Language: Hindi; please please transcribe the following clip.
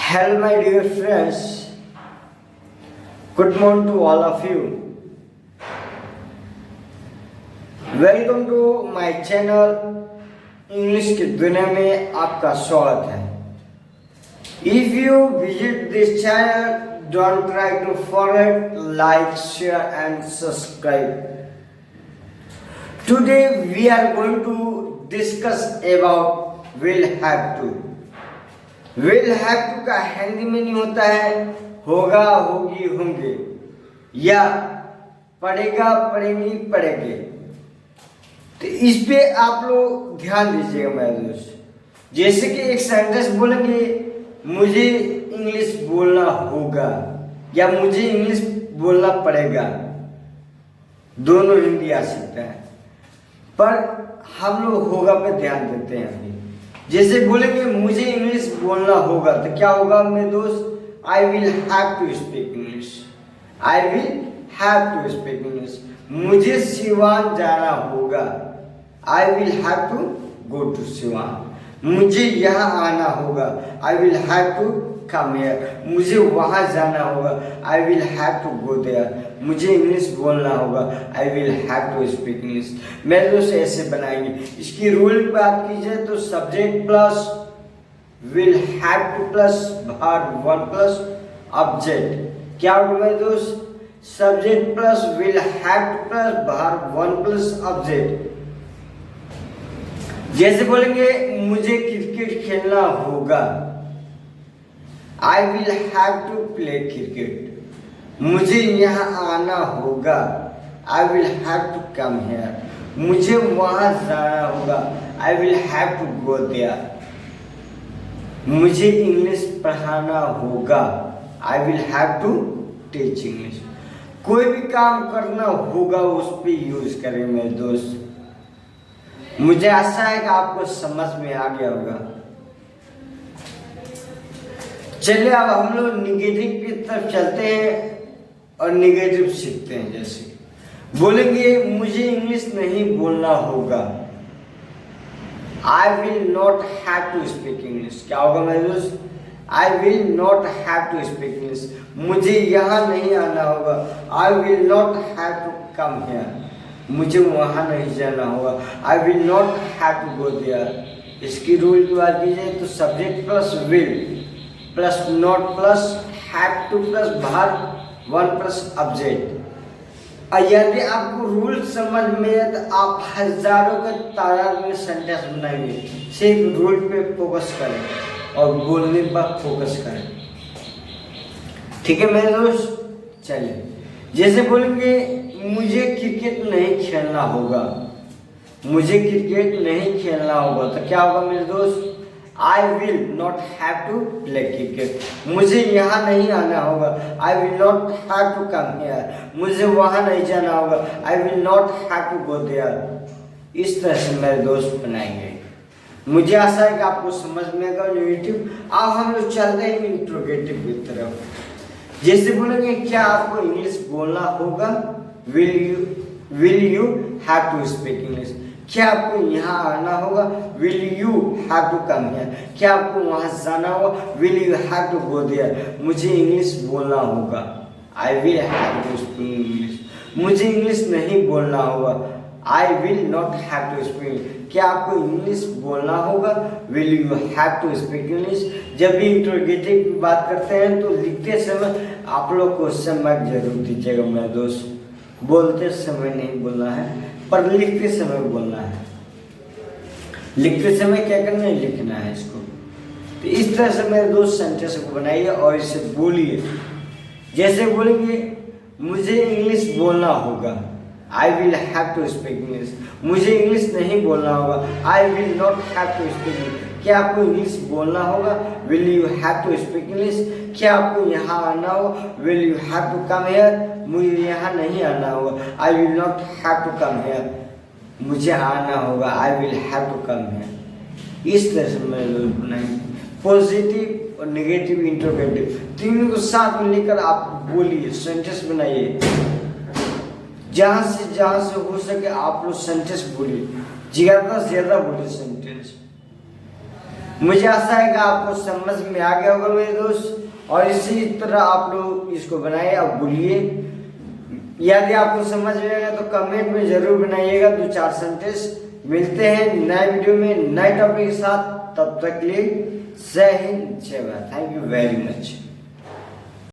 Hello, my dear friends. Good morning to all of you. Welcome to my channel English की दुनिया में आपका स्वागत है. If you visit this channel, don't try to forget like, share and subscribe. Today we are going to discuss about will have to. Will have to का हिंदी में नहीं होता है होगा, होगी, होंगे या पढ़ेगा, पढ़ेंगी, पढ़ेंगे. तो इस पे आप लोग ध्यान दीजिएगा मेरे दोस्त. जैसे कि एक सेंटेंस बोलेंगे मुझे इंग्लिश बोलना होगा या मुझे इंग्लिश बोलना पड़ेगा, दोनों हिंदी आ सकता है, पर हम लोग होगा पे ध्यान देते हैं. अभी जैसे बोलेंगे मुझे इंग्लिश बोलना होगा तो क्या होगा मेरे दोस्त? I will have to speak English. I will have to speak English. मुझे सिवान जाना होगा. I will have to go to Siwan. मुझे यहाँ आना होगा. I will have to come here. मुझे वहाँ जाना होगा. I will have to go there. मुझे इंग्लिश बोलना होगा. I will have to speak English. मेरे दोस्त ऐसे बनाएंगे. इसकी रूल की बात की जाए तो subject plus will have to plus verb one plus object. क्या होगा मेरे दोस्त? Subject plus will have to plus verb one plus object. जैसे बोलेंगे मुझे क्रिकेट खेलना होगा. I will have to play cricket. मुझे यहाँ आना होगा. I will have to come here. मुझे वहाँ जाना होगा. I will have to go there. मुझे इंग्लिश पढ़ाना होगा. I will have to teach English. कोई भी काम करना होगा उस पर यूज करें मेरे दोस्त. मुझे आशा है कि आपको समझ में आ गया होगा. चलिए अब हम लोग निगेटिव की तरफ चलते हैं और निगेटिव सीखते हैं. जैसे बोलेंगे मुझे इंग्लिश नहीं बोलना होगा. I will not have to speak English. क्या होगा मेरे दोस्त? I will not have to speak English. मुझे यहाँ नहीं आना होगा. I will not have to come here. मुझे वहाँ नहीं जाना होगा. I will not have to go there. इसकी रूल की बात की जाए तो subject plus will plus not plus have to plus verb one plus object. यदि आपको रूल समझ में है तो आप हजारों के तादाद में सेंटेंस बनाएंगे. सिर्फ रूल पे फोकस करें और बोलने पर फोकस करें. ठीक है मेरे दोस्त. चलिए जैसे बोलेंगे मुझे क्रिकेट नहीं खेलना होगा. मुझे क्रिकेट नहीं खेलना होगा तो क्या होगा मेरे दोस्त? I will not have to play cricket. मुझे यहाँ नहीं आना होगा. I will not have to come here. मुझे वहाँ नहीं जाना होगा. I will not have to go there. इस तरह से मेरे दोस्त बनाएंगे. मुझे आशा है कि आपको समझ में आएगा नेगेटिव. अब हम लोग चलते हैं इंट्रोगेटिव की तरफ. जैसे बोलेंगे क्या आपको इंग्लिश बोलना होगा? Will you have to speak English. क्या आपको यहाँ आना होगा? Will you have to come here. क्या आपको वहाँ जाना होगा? Will you have to go there. मुझे इंग्लिश बोलना होगा. I will have to speak English. मुझे इंग्लिश नहीं बोलना होगा. I will not have to speak. क्या आपको इंग्लिश बोलना होगा? Will you have to speak English. जब भी इंट्रोगेटिव की बात करते हैं तो लिखते समय आप लोग क्वेश्चन मार्क जरूर दीजिएगा मेरे दोस्त. बोलते समय नहीं बोलना है पर लिखते समय बोलना है. लिखते समय क्या करना है? लिखना है इसको. तो इस तरह से मेरे दोस्त सेंटेंस को बनाइए और इसे बोलिए. जैसे बोलेंगे मुझे इंग्लिश बोलना होगा. I will have to speak English. मुझे इंग्लिश नहीं बोलना होगा. I will not have to speak English. क्या आपको इंग्लिश बोलना होगा? Will you have to speak English. क्या आपको यहाँ आना होगा? Will you have to come here. मुझे यहाँ नहीं आना होगा. I will not have to come here. मुझे आना होगा. I will have to come here. इस तरह से मेरे लोग बनाएंगे. पॉजिटिव और नेगेटिव इंट्रोगेटिव तीनों को साथ में लेकर आप बोलिए, सेंटेंस बनाइए. जहाँ से हो सके आप लोग सेंटेंस बोलिए. ज़्यादा से ज़्यादा बोलिए सेंटेंस. मुझे आशा है कि आपको समझ में आ गया होगा मेरे दोस्त, और इसी तरह आप लोग इसको बनाइए और बोलिए। यदि आपको समझ में आएगा तो कमेंट में जरूर बनाइएगा 2-4 सेंटेंस। मिलते हैं नए वीडियो में नए टॉपिक के साथ, तब तक के लिए जय हिंद जय Bharat. Thank you very much.